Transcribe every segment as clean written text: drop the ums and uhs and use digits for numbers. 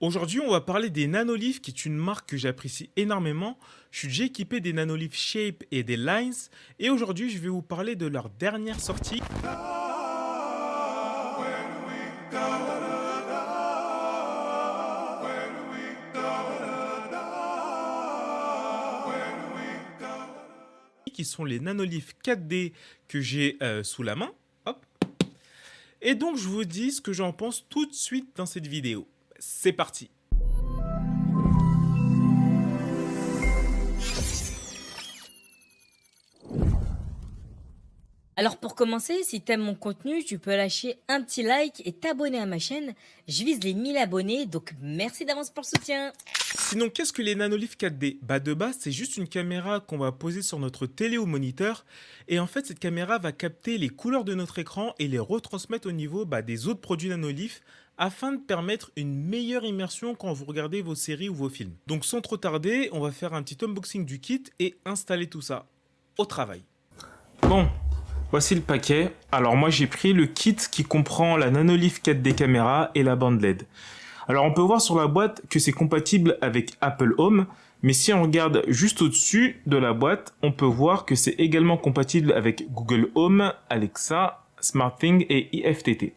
Aujourd'hui, on va parler des Nanolife, qui est une marque que j'apprécie énormément. Je suis déjà équipé des Nanolife Shape et des Lines. Et aujourd'hui, je vais vous parler de leur dernière sortie, qui sont les Nanolife 4D que j'ai sous la main. Hop. Et donc, je vous dis ce que j'en pense tout de suite dans cette vidéo. C'est parti. Alors pour commencer, si t'aimes mon contenu, tu peux lâcher un petit like et t'abonner à ma chaîne. Je vise les 1000 abonnés, donc merci d'avance pour le soutien. Sinon, qu'est-ce que les Nanolife 4D? Bah de base, c'est juste une caméra qu'on va poser sur notre télé ou moniteur. Et en fait, cette caméra va capter les couleurs de notre écran et les retransmettre au niveau des autres produits Nanolife afin de permettre une meilleure immersion quand vous regardez vos séries ou vos films. Donc sans trop tarder, on va faire un petit unboxing du kit et installer tout ça au travail. Bon, voici le paquet. Alors moi j'ai pris le kit qui comprend la Nanolife 4D caméra et la bande LED. Alors on peut voir sur la boîte que c'est compatible avec Apple Home, mais si on regarde juste au-dessus de la boîte, on peut voir que c'est également compatible avec Google Home, Alexa, SmartThings et IFTT.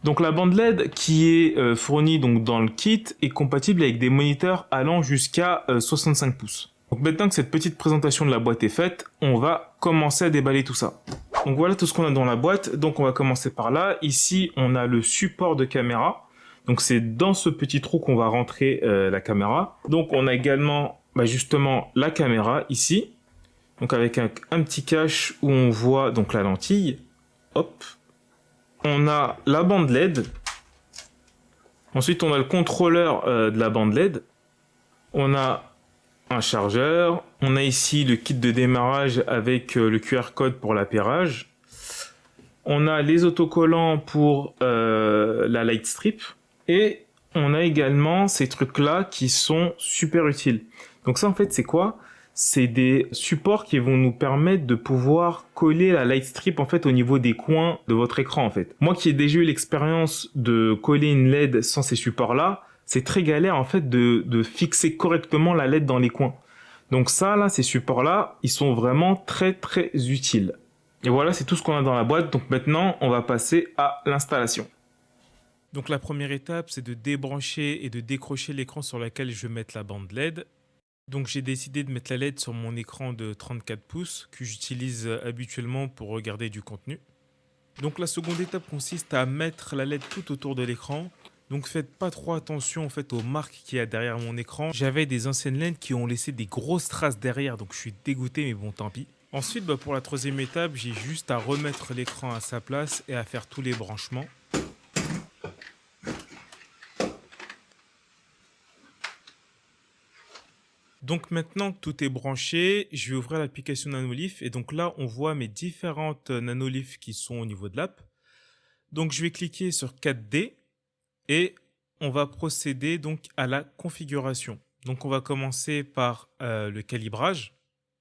Donc la bande LED qui est fournie donc dans le kit est compatible avec des moniteurs allant jusqu'à 65 pouces. Donc maintenant que cette petite présentation de la boîte est faite, on va commencer à déballer tout ça. Donc voilà tout ce qu'on a dans la boîte. Donc on va commencer par là. Ici on a le support de caméra. Donc c'est dans ce petit trou qu'on va rentrer la caméra. Donc on a également justement la caméra ici. Donc avec un petit cache où on voit donc la lentille. Hop. On a la bande LED. Ensuite on a le contrôleur de la bande LED. On a un chargeur. On a ici le kit de démarrage avec le QR code pour l'appairage. On a les autocollants pour la light strip. Et on a également ces trucs-là qui sont super utiles. Donc ça, en fait, c'est quoi? C'est des supports qui vont nous permettre de pouvoir coller la light strip en fait au niveau des coins de votre écran en fait. Moi qui ai déjà eu l'expérience de coller une LED sans ces supports-là, c'est très galère en fait de fixer correctement la LED dans les coins. Donc ça, là, ces supports-là, ils sont vraiment très très utiles. Et voilà, c'est tout ce qu'on a dans la boîte. Donc maintenant, on va passer à l'installation. Donc la première étape, c'est de débrancher et de décrocher l'écran sur lequel je vais mettre la bande LED. Donc j'ai décidé de mettre la LED sur mon écran de 34 pouces que j'utilise habituellement pour regarder du contenu. Donc la seconde étape consiste à mettre la LED tout autour de l'écran. Donc faites pas trop attention en fait aux marques qu'il y a derrière mon écran. J'avais des anciennes LED qui ont laissé des grosses traces derrière, donc je suis dégoûté, mais bon tant pis. Ensuite, pour la troisième étape, j'ai juste à remettre l'écran à sa place et à faire tous les branchements. Donc maintenant que tout est branché, je vais ouvrir l'application Nanolife et donc là on voit mes différentes Nanolife qui sont au niveau de l'app. Donc je vais cliquer sur 4D et on va procéder donc à la configuration. Donc on va commencer par le calibrage.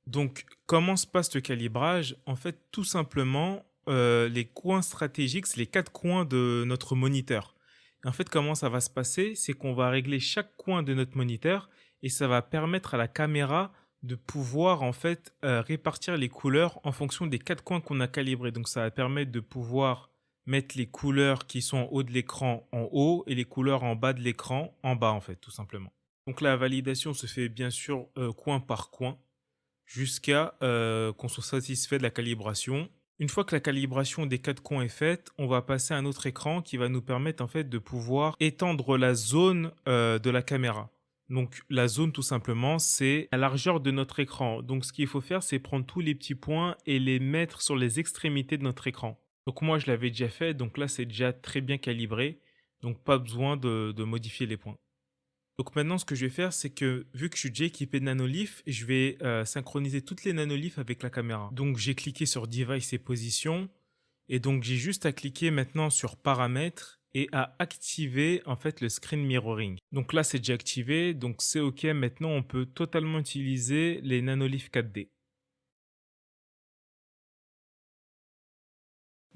Donc comment se passe le calibrage? En fait tout simplement les coins stratégiques, c'est les quatre coins de notre moniteur. Et en fait comment ça va se passer? C'est qu'on va régler chaque coin de notre moniteur et ça va permettre à la caméra de pouvoir en fait répartir les couleurs en fonction des quatre coins qu'on a calibrés. Donc ça va permettre de pouvoir mettre les couleurs qui sont en haut de l'écran en haut et les couleurs en bas de l'écran en bas en fait tout simplement. Donc la validation se fait bien sûr coin par coin jusqu'à qu'on soit satisfait de la calibration. Une fois que la calibration des quatre coins est faite, on va passer à un autre écran qui va nous permettre en fait de pouvoir étendre la zone de la caméra. Donc la zone tout simplement c'est la largeur de notre écran. Donc ce qu'il faut faire c'est prendre tous les petits points et les mettre sur les extrémités de notre écran. Donc moi je l'avais déjà fait, donc là c'est déjà très bien calibré, donc pas besoin de modifier les points. Donc maintenant ce que je vais faire c'est que vu que je suis déjà équipé de Nanolife, je vais synchroniser toutes les Nanolife avec la caméra. Donc j'ai cliqué sur Device et Position et donc j'ai juste à cliquer maintenant sur Paramètres et à activer en fait le screen mirroring. Donc là c'est déjà activé, donc c'est ok. Maintenant on peut totalement utiliser les Nanolife 4D.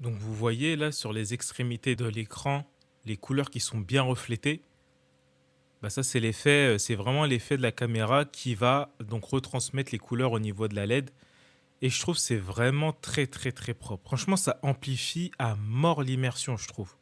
Donc vous voyez là sur les extrémités de l'écran les couleurs qui sont bien reflétées. Bah ça, c'est l'effet, c'est vraiment l'effet de la caméra qui va donc retransmettre les couleurs au niveau de la LED et je trouve que c'est vraiment très, très, très propre. Franchement, ça amplifie à mort l'immersion, je trouve.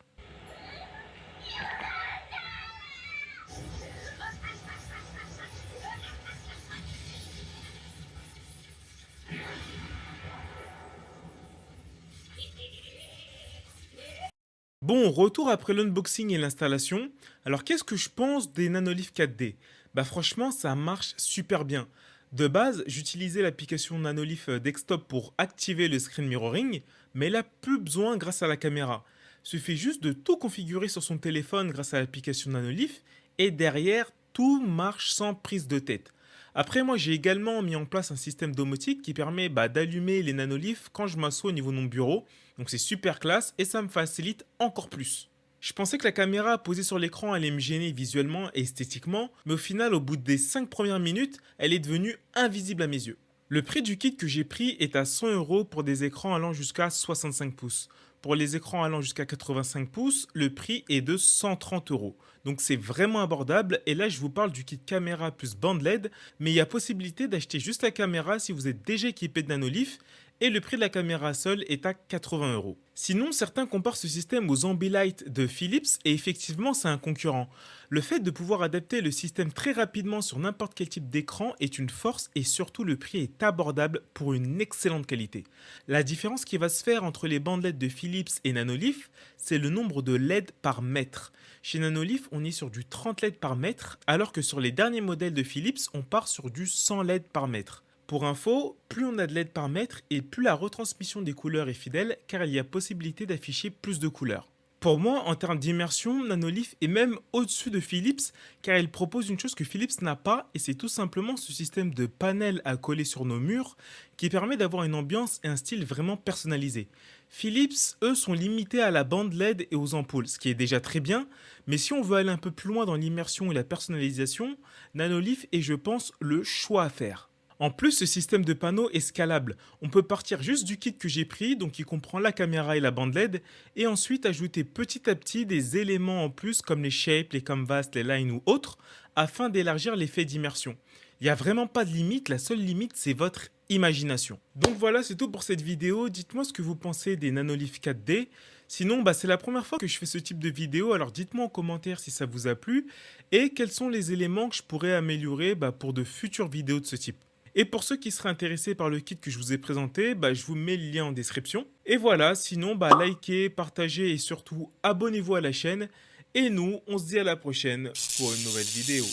Bon, retour après l'unboxing et l'installation. Alors, qu'est-ce que je pense des Nanolift 4D? Bah franchement, ça marche super bien. De base, j'utilisais l'application Nanolift Desktop pour activer le screen mirroring, mais là, plus besoin grâce à la caméra. Suffit juste de tout configurer sur son téléphone grâce à l'application Nanolift, et derrière, tout marche sans prise de tête. Après, moi, j'ai également mis en place un système domotique qui permet d'allumer les nanoliths quand je m'assois au niveau de mon bureau. Donc c'est super classe et ça me facilite encore plus. Je pensais que la caméra posée sur l'écran allait me gêner visuellement et esthétiquement, mais au final, au bout des 5 premières minutes, elle est devenue invisible à mes yeux. Le prix du kit que j'ai pris est à 100 € pour des écrans allant jusqu'à 65 pouces. Pour les écrans allant jusqu'à 85 pouces, le prix est de 130 €. Donc c'est vraiment abordable et là je vous parle du kit caméra plus bande LED, mais il y a possibilité d'acheter juste la caméra si vous êtes déjà équipé de nanolith et le prix de la caméra seule est à 80 €. Sinon, certains comparent ce système aux Ambilight de Philips et effectivement c'est un concurrent. Le fait de pouvoir adapter le système très rapidement sur n'importe quel type d'écran est une force et surtout le prix est abordable pour une excellente qualité. La différence qui va se faire entre les bandes LED de Philips et Nanolith, c'est le nombre de LED par mètre. Chez Nanolith, on est sur du 30 LED par mètre, alors que sur les derniers modèles de Philips, on part sur du 100 LED par mètre. Pour info, plus on a de LED par mètre et plus la retransmission des couleurs est fidèle car il y a possibilité d'afficher plus de couleurs. Pour moi, en termes d'immersion, Nanolith est même au-dessus de Philips car il propose une chose que Philips n'a pas et c'est tout simplement ce système de panels à coller sur nos murs qui permet d'avoir une ambiance et un style vraiment personnalisé. Philips, eux, sont limités à la bande LED et aux ampoules, ce qui est déjà très bien, mais si on veut aller un peu plus loin dans l'immersion et la personnalisation, Nanolith est, je pense, le choix à faire. En plus, ce système de panneaux est scalable. On peut partir juste du kit que j'ai pris, donc qui comprend la caméra et la bande LED, et ensuite ajouter petit à petit des éléments en plus comme les shapes, les canvas, les lines ou autres, afin d'élargir l'effet d'immersion. Il n'y a vraiment pas de limite, la seule limite c'est votre imagination. Donc voilà, c'est tout pour cette vidéo. Dites-moi ce que vous pensez des Nanolith 4D. Sinon, c'est la première fois que je fais ce type de vidéo, alors dites-moi en commentaire si ça vous a plu et quels sont les éléments que je pourrais améliorer pour de futures vidéos de ce type. Et pour ceux qui seraient intéressés par le kit que je vous ai présenté, je vous mets le lien en description. Et voilà, sinon, likez, partagez et surtout abonnez-vous à la chaîne. Et nous, on se dit à la prochaine pour une nouvelle vidéo.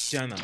Tiana.